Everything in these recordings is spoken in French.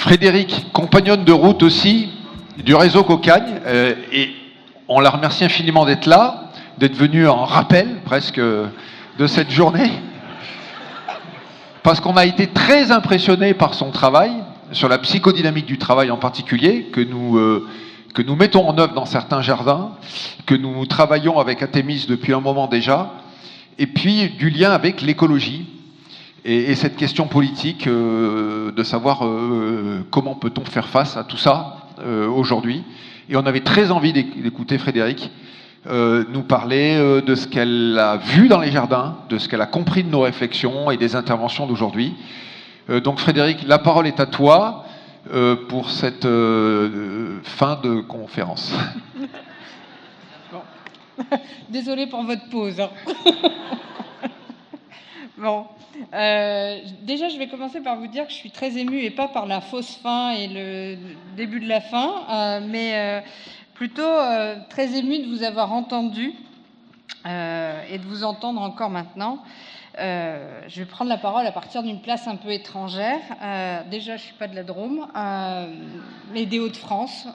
Frédéric, compagnonne de route aussi du réseau Cocagne, et on la remercie infiniment d'être là, d'être venue en rappel presque de cette journée, parce qu'on a été très impressionnés par son travail, sur la psychodynamique du travail en particulier, que nous mettons en œuvre dans certains jardins, que nous travaillons avec Athémis depuis un moment déjà, et puis du lien avec l'écologie, et cette question politique de savoir comment peut-on faire face à tout ça aujourd'hui. Et on avait très envie d'écouter Frédéric nous parler de ce qu'elle a vu dans les jardins, de ce qu'elle a compris de nos réflexions et des interventions d'aujourd'hui. Donc Frédéric, la parole est à toi pour cette fin de conférence. Bon. Désolée pour votre pause. Hein. Bon, déjà je vais commencer par vous dire que je suis très émue, et pas par la fausse fin et le début de la fin, mais plutôt très émue de vous avoir entendu et de vous entendre encore maintenant. Je vais prendre la parole à partir d'une place un peu étrangère. Déjà, je ne suis pas de la Drôme, mais des Hauts-de-France,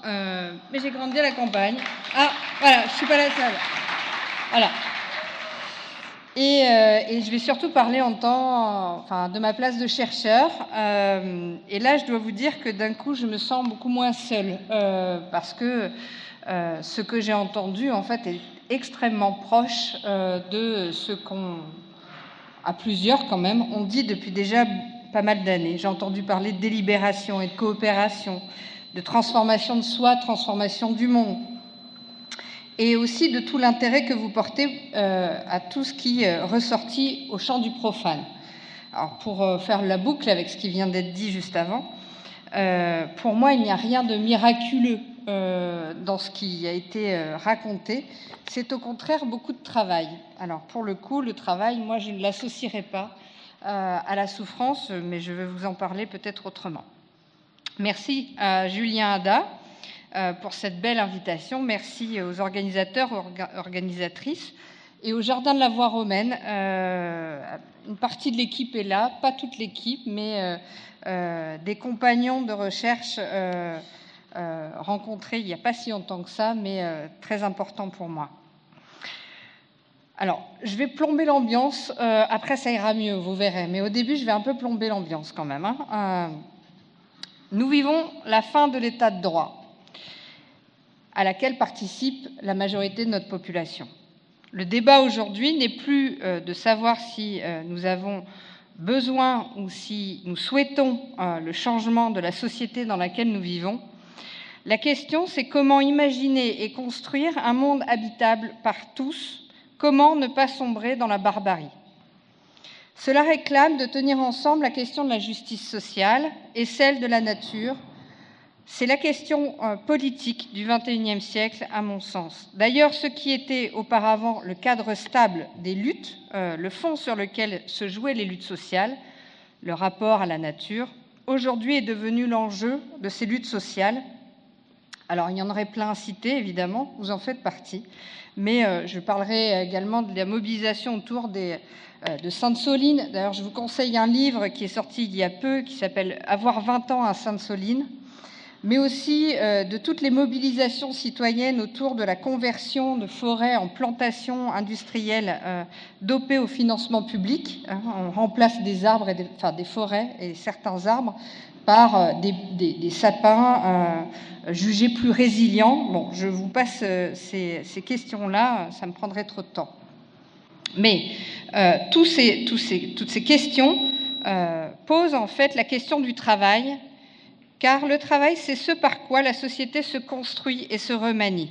mais j'ai grandi à la campagne. Ah, voilà, je ne suis pas la seule. Voilà. Et je vais surtout parler de ma place de chercheur. Et là, je dois vous dire que d'un coup, je me sens beaucoup moins seule, parce que ce que j'ai entendu, en fait, est extrêmement proche de ce qu'on, à plusieurs quand même, on dit depuis déjà pas mal d'années. J'ai entendu parler de délibération et de coopération, de transformation de soi, transformation du monde, et aussi de tout l'intérêt que vous portez à tout ce qui ressortit au champ du profane. Alors, pour faire la boucle avec ce qui vient d'être dit juste avant, pour moi, il n'y a rien de miraculeux dans ce qui a été raconté. C'est au contraire beaucoup de travail. Alors, pour le coup, le travail, moi, je ne l'associerai pas à la souffrance, mais je vais vous en parler peut-être autrement. Merci à Julien Ada pour cette belle invitation. Merci aux organisateurs, organisatrices et au Jardin de la Voie romaine. Une partie de l'équipe est là, pas toute l'équipe, mais des compagnons de recherche rencontrés il n'y a pas si longtemps que ça, mais très important pour moi. Alors, je vais plomber l'ambiance, après ça ira mieux, vous verrez, mais au début, je vais un peu plomber l'ambiance quand même. Nous vivons la fin de l'état de droit, à laquelle participe la majorité de notre population. Le débat aujourd'hui n'est plus de savoir si nous avons besoin ou si nous souhaitons le changement de la société dans laquelle nous vivons. La question, c'est comment imaginer et construire un monde habitable par tous, comment ne pas sombrer dans la barbarie. Cela réclame de tenir ensemble la question de la justice sociale et celle de la nature. C'est la question politique du XXIe siècle, à mon sens. D'ailleurs, ce qui était auparavant le cadre stable des luttes, le fond sur lequel se jouaient les luttes sociales, le rapport à la nature, aujourd'hui est devenu l'enjeu de ces luttes sociales. Alors, il y en aurait plein à citer, évidemment, vous en faites partie, mais je parlerai également de la mobilisation autour de Sainte-Soline. D'ailleurs, je vous conseille un livre qui est sorti il y a peu, qui s'appelle « Avoir 20 ans à Sainte-Soline », mais aussi de toutes les mobilisations citoyennes autour de la conversion de forêts en plantations industrielles dopées au financement public. On remplace des arbres, des forêts et certains arbres par des sapins jugés plus résilients. Bon, je vous passe ces questions-là, ça me prendrait trop de temps. Mais toutes ces questions posent en fait la question du travail, car le travail, c'est ce par quoi la société se construit et se remanie.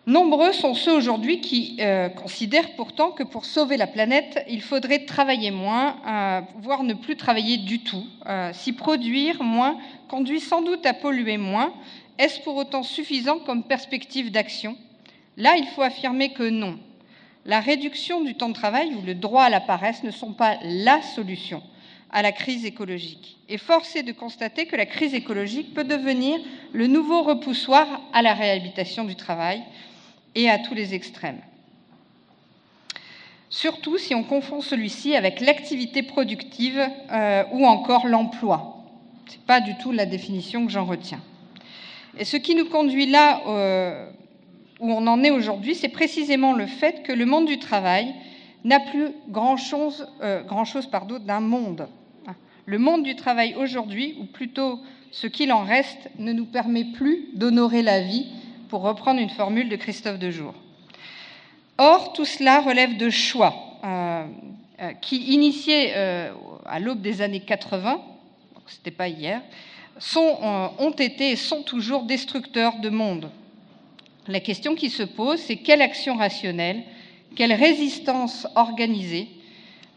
Nombreux sont ceux aujourd'hui qui considèrent pourtant que pour sauver la planète, il faudrait travailler moins, voire ne plus travailler du tout. Si produire moins conduit sans doute à polluer moins, est-ce pour autant suffisant comme perspective d'action? Là, il faut affirmer que non. La réduction du temps de travail ou le droit à la paresse ne sont pas la solution à la crise écologique. Et force est de constater que la crise écologique peut devenir le nouveau repoussoir à la réhabilitation du travail et à tous les extrêmes. surtout si on confond celui-ci avec l'activité productive ou encore l'emploi. Ce n'est pas du tout la définition que j'en retiens. Et ce qui nous conduit là où on en est aujourd'hui, c'est précisément le fait que le monde du travail n'a plus grand-chose d'un monde. Le monde du travail aujourd'hui, ou plutôt ce qu'il en reste, ne nous permet plus d'honorer la vie, pour reprendre une formule de Christophe Dejour. Or, tout cela relève de choix qui, initiés à l'aube des années 80, ce n'était pas hier, ont été et sont toujours destructeurs de monde. La question qui se pose, c'est quelle action rationnelle, quelle résistance organisée,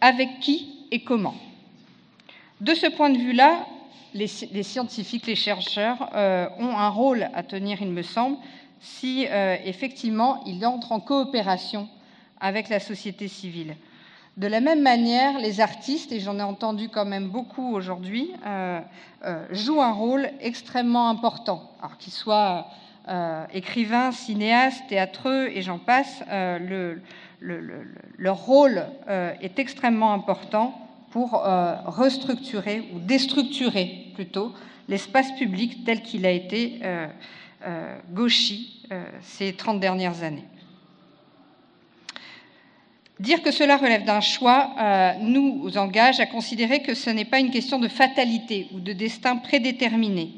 avec qui et comment. De ce point de vue-là, les scientifiques, les chercheurs ont un rôle à tenir, il me semble, si effectivement ils entrent en coopération avec la société civile. De la même manière, les artistes, et j'en ai entendu quand même beaucoup aujourd'hui, jouent un rôle extrêmement important. Alors qu'ils soient écrivains, cinéastes, théâtreux, et j'en passe, leur rôle est extrêmement important pour restructurer, ou déstructurer plutôt, l'espace public tel qu'il a été gauchi ces 30 dernières années. Dire que cela relève d'un choix nous engage à considérer que ce n'est pas une question de fatalité ou de destin prédéterminé.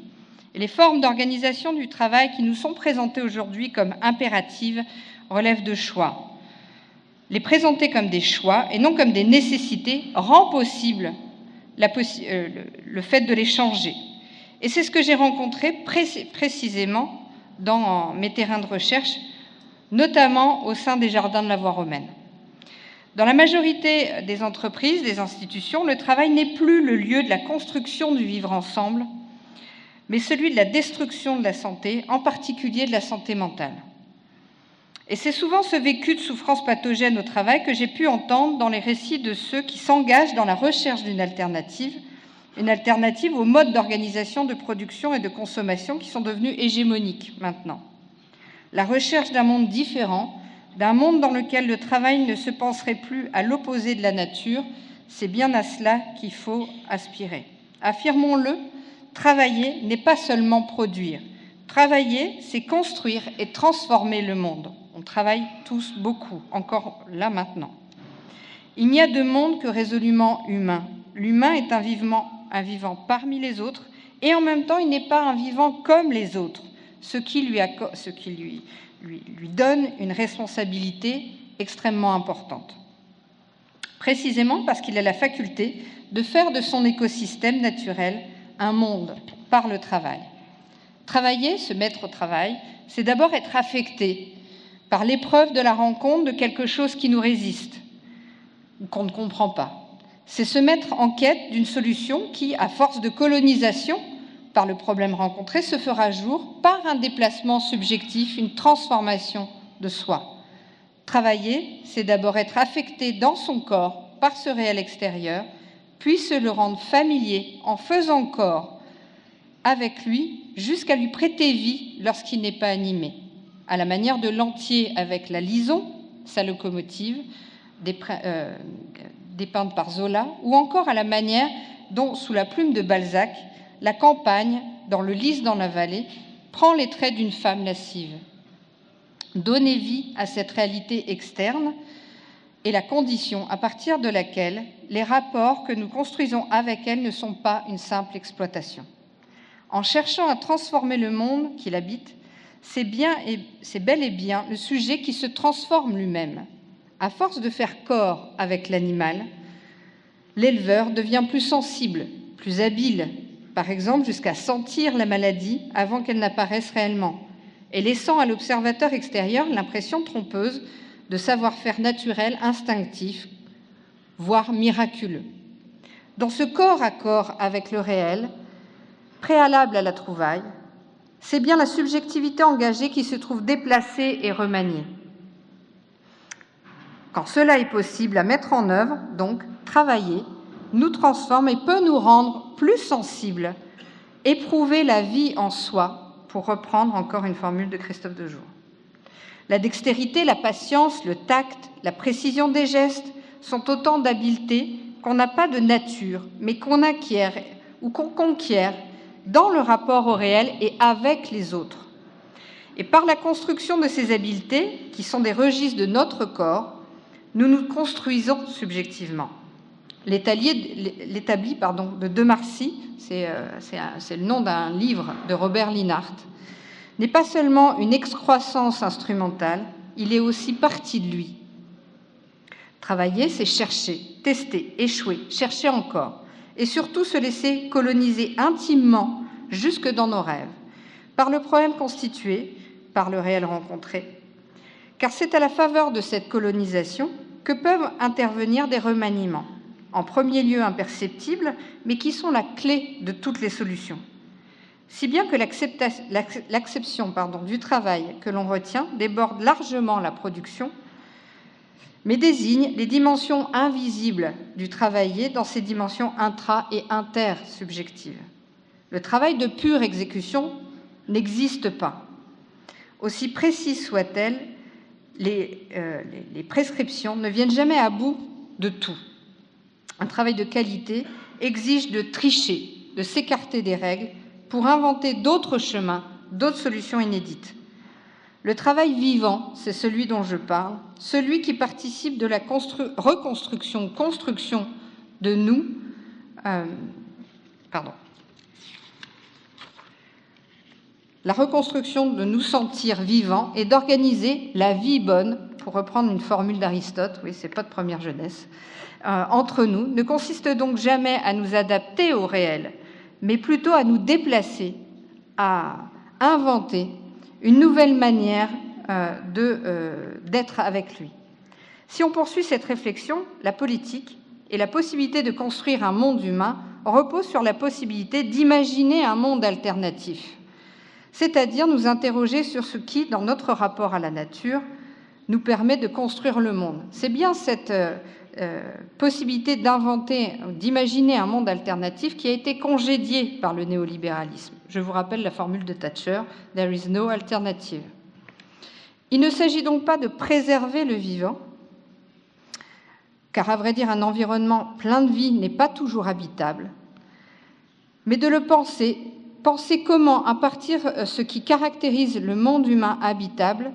Et les formes d'organisation du travail qui nous sont présentées aujourd'hui comme impératives relèvent de choix. Les présenter comme des choix et non comme des nécessités rend possible le fait de les changer. Et c'est ce que j'ai rencontré précisément dans mes terrains de recherche, notamment au sein des jardins de la voie romaine. Dans la majorité des entreprises, des institutions, le travail n'est plus le lieu de la construction du vivre ensemble, mais celui de la destruction de la santé, en particulier de la santé mentale. Et c'est souvent ce vécu de souffrance pathogène au travail que j'ai pu entendre dans les récits de ceux qui s'engagent dans la recherche d'une alternative au mode d'organisation, de production et de consommation qui sont devenus hégémoniques maintenant. La recherche d'un monde différent, d'un monde dans lequel le travail ne se penserait plus à l'opposé de la nature, c'est bien à cela qu'il faut aspirer. Affirmons-le, travailler n'est pas seulement produire. Travailler, c'est construire et transformer le monde. On travaille tous beaucoup, encore là maintenant. Il n'y a de monde que résolument humain. L'humain est un vivant parmi les autres, et en même temps, il n'est pas un vivant comme les autres, ce qui lui donne une responsabilité extrêmement importante. Précisément parce qu'il a la faculté de faire de son écosystème naturel un monde par le travail. Travailler, se mettre au travail, c'est d'abord être affecté par l'épreuve de la rencontre de quelque chose qui nous résiste ou qu'on ne comprend pas. C'est se mettre en quête d'une solution qui, à force de colonisation par le problème rencontré, se fera jour par un déplacement subjectif, une transformation de soi. Travailler, c'est d'abord être affecté dans son corps par ce réel extérieur, puis se le rendre familier en faisant corps avec lui jusqu'à lui prêter vie lorsqu'il n'est pas animé, à la manière de Lantier avec la Lison, sa locomotive, dépeinte par Zola, ou encore à la manière dont, sous la plume de Balzac, la campagne, dans le lys dans la vallée, prend les traits d'une femme lascive. Donner vie à cette réalité externe est la condition à partir de laquelle les rapports que nous construisons avec elle ne sont pas une simple exploitation. En cherchant à transformer le monde qui l'habite, c'est bel et bien le sujet qui se transforme lui-même. À force de faire corps avec l'animal, l'éleveur devient plus sensible, plus habile, par exemple jusqu'à sentir la maladie avant qu'elle n'apparaisse réellement, et laissant à l'observateur extérieur l'impression trompeuse de savoir-faire naturel, instinctif, voire miraculeux. Dans ce corps à corps avec le réel, préalable à la trouvaille, c'est bien la subjectivité engagée qui se trouve déplacée et remaniée. Quand cela est possible à mettre en œuvre, donc, travailler nous transforme et peut nous rendre plus sensibles, éprouver la vie en soi, pour reprendre encore une formule de Christophe Dejour. La dextérité, la patience, le tact, la précision des gestes sont autant d'habiletés qu'on n'a pas de nature, mais qu'on acquiert ou qu'on conquiert dans le rapport au réel et avec les autres. Et par la construction de ces habiletés, qui sont des registres de notre corps, nous nous construisons subjectivement. L'établi de De Marcy, c'est le nom d'un livre de Robert Linhart, n'est pas seulement une excroissance instrumentale, il est aussi partie de lui. Travailler, c'est chercher, tester, échouer, chercher encore, et surtout se laisser coloniser intimement jusque dans nos rêves, par le problème constitué, par le réel rencontré. Car c'est à la faveur de cette colonisation que peuvent intervenir des remaniements, en premier lieu imperceptibles, mais qui sont la clé de toutes les solutions. Si bien que l'acception du travail que l'on retient déborde largement la production, mais désigne les dimensions invisibles du travaillé dans ses dimensions intra- et intersubjectives. Le travail de pure exécution n'existe pas. Aussi précises soient-elles, les prescriptions ne viennent jamais à bout de tout. Un travail de qualité exige de tricher, de s'écarter des règles pour inventer d'autres chemins, d'autres solutions inédites. Le travail vivant, c'est celui dont je parle, celui qui participe de la construction de nous, la reconstruction de nous sentir vivants et d'organiser la vie bonne, pour reprendre une formule d'Aristote, oui, c'est pas de première jeunesse, entre nous, ne consiste donc jamais à nous adapter au réel, mais plutôt à nous déplacer, à inventer une nouvelle manière d'être avec lui. Si on poursuit cette réflexion, la politique et la possibilité de construire un monde humain reposent sur la possibilité d'imaginer un monde alternatif, c'est-à-dire nous interroger sur ce qui, dans notre rapport à la nature, nous permet de construire le monde. C'est bien cette possibilité d'inventer, d'imaginer un monde alternatif qui a été congédiée par le néolibéralisme. Je vous rappelle la formule de Thatcher, « There is no alternative ». Il ne s'agit donc pas de préserver le vivant, car à vrai dire, un environnement plein de vie n'est pas toujours habitable, mais de le penser comment, à partir de ce qui caractérise le monde humain habitable,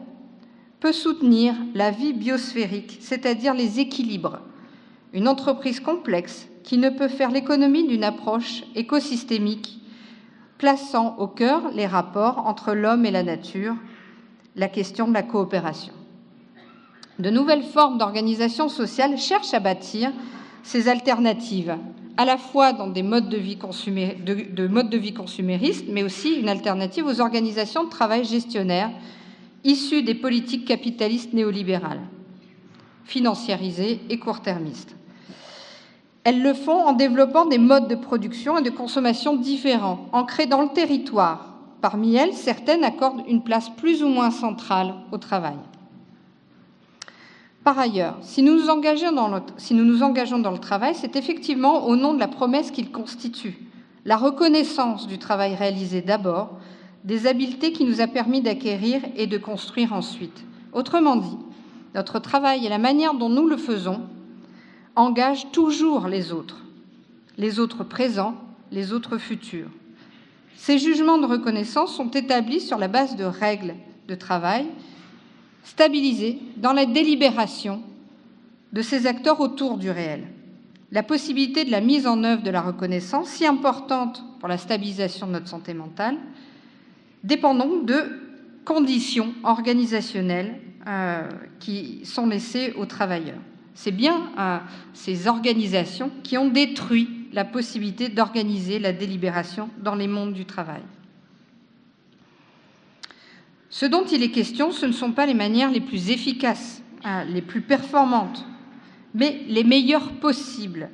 peut soutenir la vie biosphérique, c'est-à-dire les équilibres, une entreprise complexe qui ne peut faire l'économie d'une approche écosystémique, plaçant au cœur les rapports entre l'homme et la nature, la question de la coopération. De nouvelles formes d'organisation sociale cherchent à bâtir ces alternatives, à la fois dans des modes de vie consuméristes, mais aussi une alternative aux organisations de travail gestionnaires issues des politiques capitalistes néolibérales, financiarisées et court-termistes. Elles le font en développant des modes de production et de consommation différents, ancrés dans le territoire. Parmi elles, certaines accordent une place plus ou moins centrale au travail. Par ailleurs, si nous nous engageons dans le travail, c'est effectivement au nom de la promesse qu'il constitue, la reconnaissance du travail réalisé d'abord, des habiletés qui nous a permis d'acquérir et de construire ensuite. Autrement dit, notre travail et la manière dont nous le faisons engagent toujours les autres présents, les autres futurs. Ces jugements de reconnaissance sont établis sur la base de règles de travail stabilisées dans la délibération de ces acteurs autour du réel. La possibilité de la mise en œuvre de la reconnaissance, si importante pour la stabilisation de notre santé mentale, dépend donc de conditions organisationnelles qui sont laissées aux travailleurs. C'est bien ces organisations qui ont détruit la possibilité d'organiser la délibération dans les mondes du travail. Ce dont il est question, ce ne sont pas les manières les plus efficaces, les plus performantes, mais les meilleures possibles,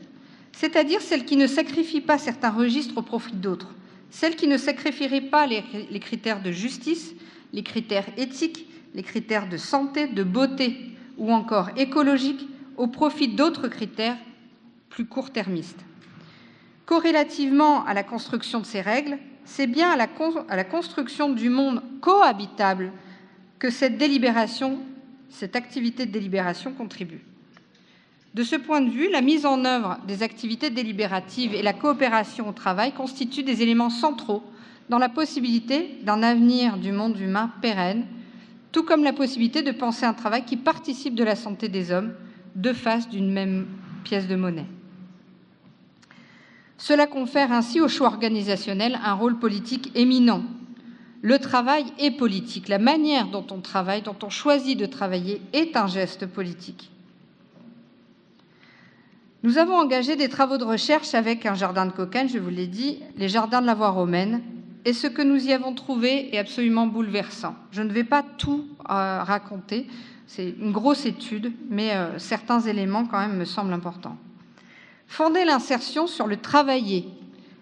c'est-à-dire celles qui ne sacrifient pas certains registres au profit d'autres, celles qui ne sacrifieraient pas les critères de justice, les critères éthiques, les critères de santé, de beauté ou encore écologiques au profit d'autres critères plus court-termistes. Corrélativement à la construction de ces règles, c'est bien à la construction du monde cohabitable que cette activité de délibération contribue. De ce point de vue, la mise en œuvre des activités délibératives et la coopération au travail constituent des éléments centraux dans la possibilité d'un avenir du monde humain pérenne, tout comme la possibilité de penser un travail qui participe de la santé des hommes, deux faces d'une même pièce de monnaie. Cela confère ainsi au choix organisationnel un rôle politique éminent. Le travail est politique. La manière dont on travaille, dont on choisit de travailler, est un geste politique. Nous avons engagé des travaux de recherche avec un jardin de Cocquenes, je vous l'ai dit, les jardins de la voie romaine, et ce que nous y avons trouvé est absolument bouleversant. Je ne vais pas tout raconter, c'est une grosse étude, mais certains éléments quand même me semblent importants. Fonder l'insertion sur le travailler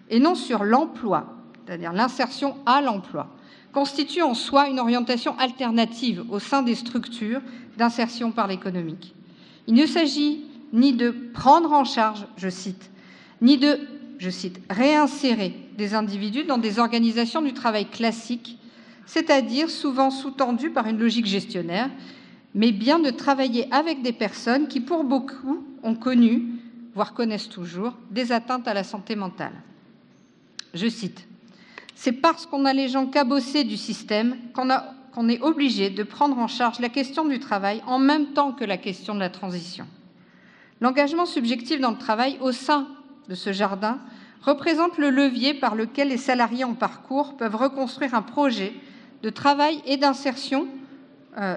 et non sur l'emploi, c'est-à-dire l'insertion à l'emploi, constitue en soi une orientation alternative au sein des structures d'insertion par l'économique. Il ne s'agit ni de prendre en charge, je cite, ni de, je cite, réinsérer des individus dans des organisations du travail classiques, c'est-à-dire souvent sous-tendues par une logique gestionnaire, mais bien de travailler avec des personnes qui, pour beaucoup, ont connu, voire connaissent toujours, des atteintes à la santé mentale. Je cite, « C'est parce qu'on a les gens cabossés du système qu'on est obligé de prendre en charge la question du travail en même temps que la question de la transition. L'engagement subjectif dans le travail au sein de ce jardin représente le levier par lequel les salariés en parcours peuvent reconstruire un projet de travail et d'insertion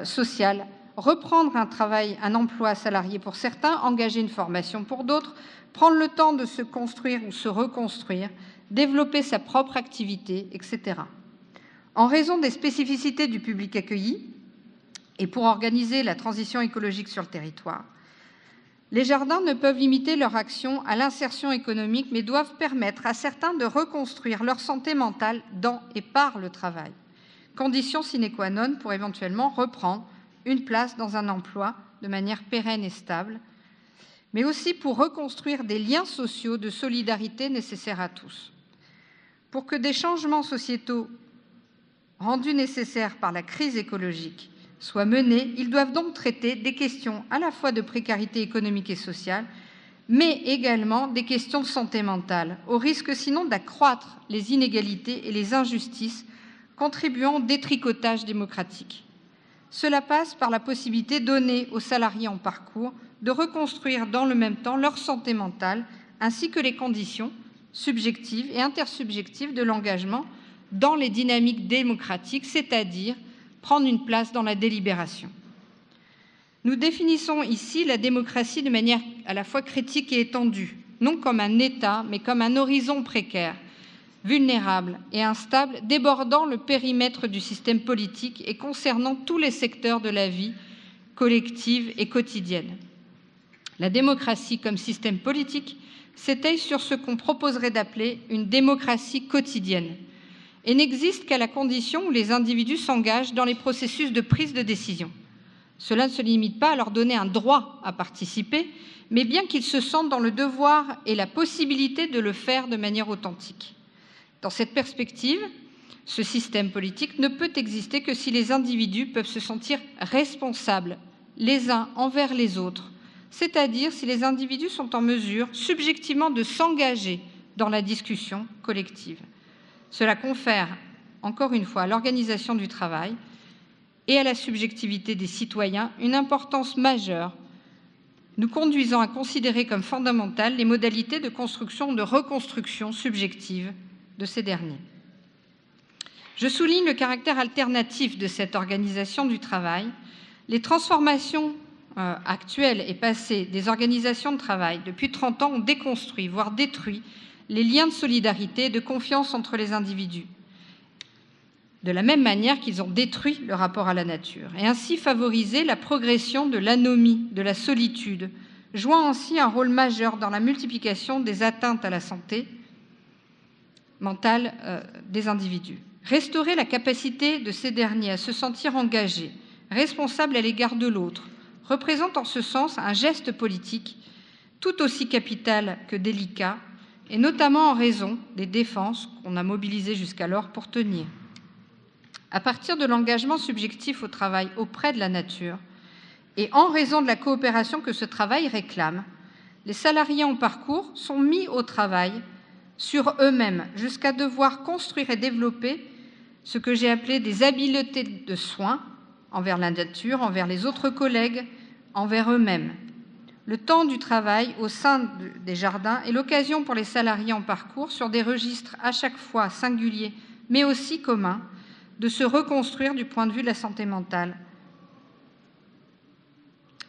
sociale, reprendre un emploi salarié pour certains, engager une formation pour d'autres, prendre le temps de se construire ou se reconstruire, développer sa propre activité, etc. En raison des spécificités du public accueilli et pour organiser la transition écologique sur le territoire, les jardins ne peuvent limiter leur action à l'insertion économique, mais doivent permettre à certains de reconstruire leur santé mentale dans et par le travail, condition sine qua non pour éventuellement reprendre une place dans un emploi de manière pérenne et stable, mais aussi pour reconstruire des liens sociaux de solidarité nécessaires à tous. Pour que des changements sociétaux rendus nécessaires par la crise écologique soient menés, ils doivent donc traiter des questions à la fois de précarité économique et sociale, mais également des questions de santé mentale, au risque sinon d'accroître les inégalités et les injustices contribuant au détricotage démocratique. Cela passe par la possibilité donnée aux salariés en parcours de reconstruire dans le même temps leur santé mentale, ainsi que les conditions subjectives et intersubjectives de l'engagement dans les dynamiques démocratiques, c'est-à-dire prendre une place dans la délibération. Nous définissons ici la démocratie de manière à la fois critique et étendue, non comme un État, mais comme un horizon précaire, vulnérable et instable, débordant le périmètre du système politique et concernant tous les secteurs de la vie collective et quotidienne. La démocratie comme système politique s'étaye sur ce qu'on proposerait d'appeler une démocratie quotidienne et n'existe qu'à la condition où les individus s'engagent dans les processus de prise de décision. Cela ne se limite pas à leur donner un droit à participer, mais bien qu'ils se sentent dans le devoir et la possibilité de le faire de manière authentique. Dans cette perspective, ce système politique ne peut exister que si les individus peuvent se sentir responsables les uns envers les autres, c'est-à-dire si les individus sont en mesure subjectivement de s'engager dans la discussion collective. Cela confère, encore une fois, à l'organisation du travail et à la subjectivité des citoyens une importance majeure, nous conduisant à considérer comme fondamentales les modalités de construction ou de reconstruction subjective de ces derniers. Je souligne le caractère alternatif de cette organisation du travail. Les transformations actuelles et passées des organisations de travail depuis 30 ans ont déconstruit, voire détruit, les liens de solidarité et de confiance entre les individus, de la même manière qu'ils ont détruit le rapport à la nature, et ainsi favorisé la progression de l'anomie, de la solitude, jouant ainsi un rôle majeur dans la multiplication des atteintes à la santé mentale des individus. Restaurer la capacité de ces derniers à se sentir engagés, responsables à l'égard de l'autre, représente en ce sens un geste politique tout aussi capital que délicat, et notamment en raison des défenses qu'on a mobilisées jusqu'alors pour tenir. À partir de l'engagement subjectif au travail auprès de la nature, et en raison de la coopération que ce travail réclame, les salariés en parcours sont mis au travail sur eux-mêmes, jusqu'à devoir construire et développer ce que j'ai appelé des habiletés de soins envers la nature, envers les autres collègues, envers eux-mêmes. Le temps du travail au sein des jardins est l'occasion pour les salariés en parcours, sur des registres à chaque fois singuliers, mais aussi communs, de se reconstruire du point de vue de la santé mentale.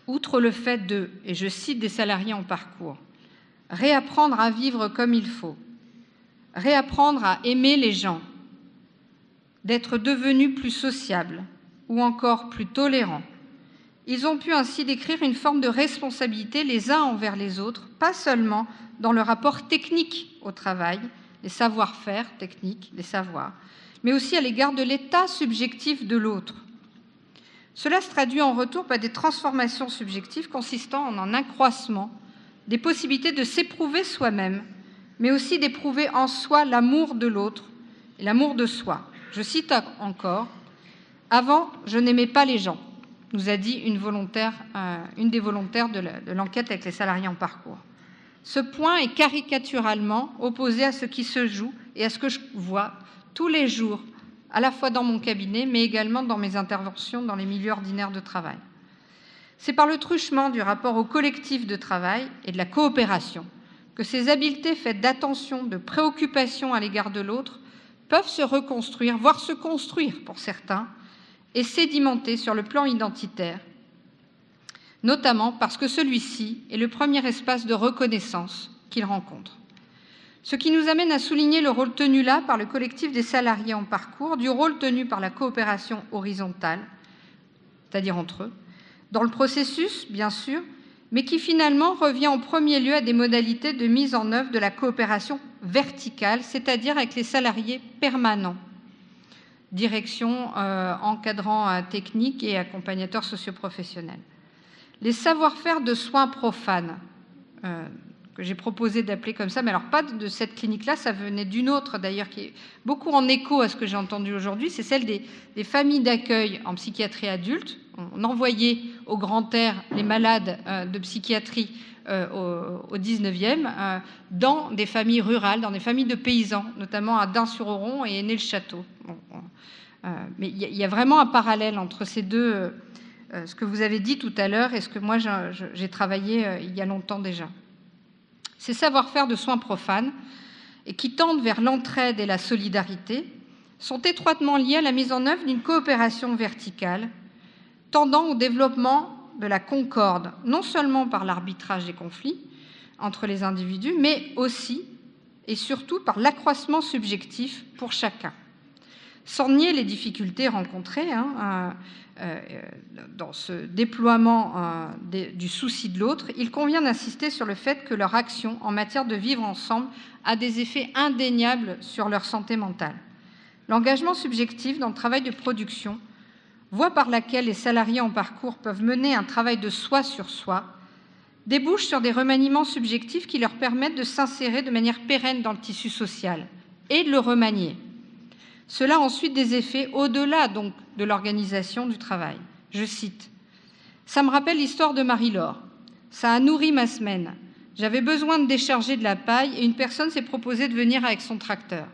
Outre le fait de, et je cite des salariés en parcours, réapprendre à vivre comme il faut, réapprendre à aimer les gens, d'être devenus plus sociables ou encore plus tolérants. Ils ont pu ainsi décrire une forme de responsabilité les uns envers les autres, pas seulement dans le rapport technique au travail, les savoir-faire techniques, les savoirs, mais aussi à l'égard de l'état subjectif de l'autre. Cela se traduit en retour par des transformations subjectives consistant en un accroissement des possibilités de s'éprouver soi-même, mais aussi d'éprouver en soi l'amour de l'autre et l'amour de soi. Je cite encore, « Avant, je n'aimais pas les gens », nous a dit une des volontaires de l'enquête avec les salariés en parcours. Ce point est caricaturalement opposé à ce qui se joue et à ce que je vois tous les jours, à la fois dans mon cabinet, mais également dans mes interventions dans les milieux ordinaires de travail. C'est par le truchement du rapport au collectif de travail et de la coopération que ces habiletés faites d'attention, de préoccupation à l'égard de l'autre, peuvent se reconstruire, voire se construire pour certains, et sédimenter sur le plan identitaire, notamment parce que celui-ci est le premier espace de reconnaissance qu'ils rencontrent. Ce qui nous amène à souligner le rôle tenu là par le collectif des salariés en parcours, du rôle tenu par la coopération horizontale, c'est-à-dire entre eux, dans le processus, bien sûr, mais qui finalement revient en premier lieu à des modalités de mise en œuvre de la coopération verticale, c'est-à-dire avec les salariés permanents, direction, encadrant technique et accompagnateurs socioprofessionnels. Les savoir-faire de soins profanes, que j'ai proposé d'appeler comme ça, mais alors pas de cette clinique-là, ça venait d'une autre d'ailleurs, qui est beaucoup en écho à ce que j'ai entendu aujourd'hui, c'est celle des familles d'accueil en psychiatrie adulte. On envoyait au grand air les malades de psychiatrie au 19e dans des familles rurales, dans des familles de paysans, notamment à Dain-sur-Oron et Aîné-le-Château. Mais il y a vraiment un parallèle entre ces deux, ce que vous avez dit tout à l'heure et ce que moi j'ai travaillé il y a longtemps déjà. Ces savoir-faire de soins profanes et qui tendent vers l'entraide et la solidarité sont étroitement liés à la mise en œuvre d'une coopération verticale tendant au développement de la concorde, non seulement par l'arbitrage des conflits entre les individus, mais aussi et surtout par l'accroissement subjectif pour chacun. Sans nier les difficultés rencontrées dans ce déploiement du souci de l'autre, il convient d'insister sur le fait que leur action en matière de vivre ensemble a des effets indéniables sur leur santé mentale. L'engagement subjectif dans le travail de production, voie par laquelle les salariés en parcours peuvent mener un travail de soi sur soi, débouche sur des remaniements subjectifs qui leur permettent de s'insérer de manière pérenne dans le tissu social et de le remanier. Cela a ensuite des effets au-delà donc de l'organisation du travail. Je cite, « Ça me rappelle l'histoire de Marie-Laure. Ça a nourri ma semaine. J'avais besoin de décharger de la paille et une personne s'est proposée de venir avec son tracteur.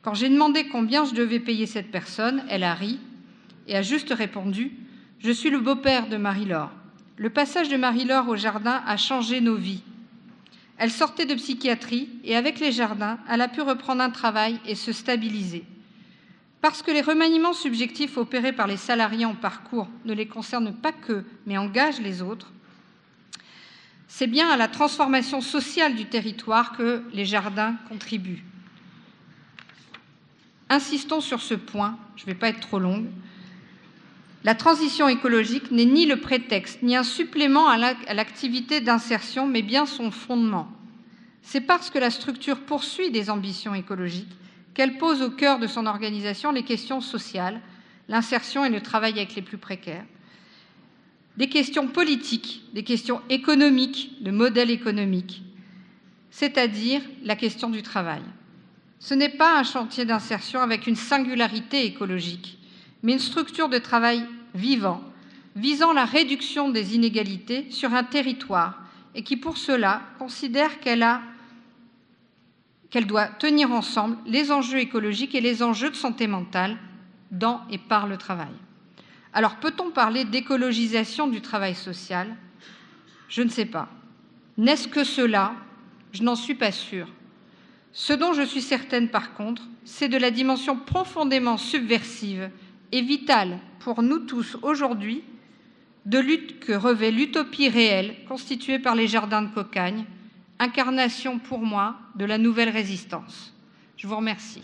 Quand j'ai demandé combien je devais payer cette personne, elle a ri et a juste répondu « Je suis le beau-père de Marie-Laure. Le passage de Marie-Laure au jardin a changé nos vies. Elle sortait de psychiatrie et avec les jardins, elle a pu reprendre un travail et se stabiliser. Parce que les remaniements subjectifs opérés par les salariés en parcours ne les concernent pas qu'eux, mais engagent les autres, c'est bien à la transformation sociale du territoire que les jardins contribuent. Insistons sur ce point, je ne vais pas être trop longue. La transition écologique n'est ni le prétexte, ni un supplément à l'activité d'insertion, mais bien son fondement. C'est parce que la structure poursuit des ambitions écologiques qu'elle pose au cœur de son organisation les questions sociales, l'insertion et le travail avec les plus précaires, des questions politiques, des questions économiques, de modèle économique, c'est-à-dire la question du travail. Ce n'est pas un chantier d'insertion avec une singularité écologique, mais une structure de travail vivant, visant la réduction des inégalités sur un territoire et qui, pour cela, considère qu'elle doit tenir ensemble les enjeux écologiques et les enjeux de santé mentale dans et par le travail. Alors, peut-on parler d'écologisation du travail social? Je ne sais pas. N'est-ce que cela? Je n'en suis pas sûre. Ce dont je suis certaine, par contre, c'est de la dimension profondément subversive et vitale pour nous tous aujourd'hui de lutte que revêt l'utopie réelle constituée par les jardins de Cocagne, incarnation pour moi de la nouvelle résistance. Je vous remercie.